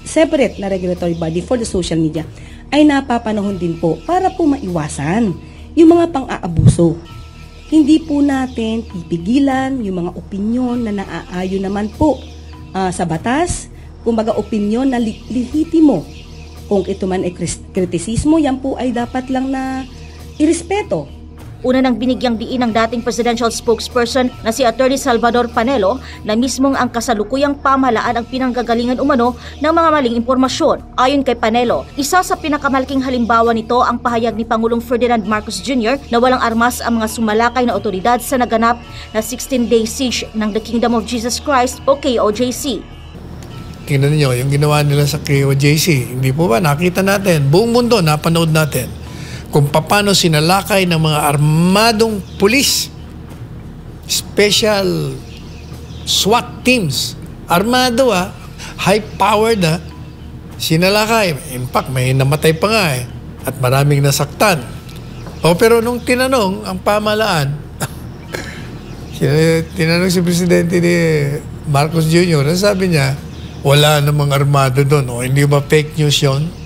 separate na regulatory body for the social media ay napapanahon din po para po maiwasan yung mga pang-aabuso. Hindi po natin pipigilan yung mga opinyon na naaayon naman po sa batas, kumbaga opinyon na lehitimo. Kung ito man ay kritisismo, yan po ay dapat lang na irespeto. Una nang binigyang diin ng dating presidential spokesperson na si Attorney Salvador Panelo na mismong ang kasalukuyang pamahalaan ang pinanggagalingan umano ng mga maling impormasyon. Ayon kay Panelo, isa sa pinakamalaking halimbawa nito ang pahayag ni Pangulong Ferdinand Marcos Jr. na walang armas ang mga sumalakay na otoridad sa naganap na 16-day siege ng The Kingdom of Jesus Christ o KOJC. Tingnan niyo yung ginawa nila sa KOJC. Hindi po ba? Nakita natin. Buong mundo, napanood natin kung paano sinalakay ng mga armadong pulis, special SWAT teams, armado high-powered sinalakay. In fact, may namatay pa nga at maraming nasaktan. Pero nung tinanong ang pamahalaan, tinanong si Presidente ni Marcos Jr., sabi niya, wala namang armado doon. Hindi ba fake news yun?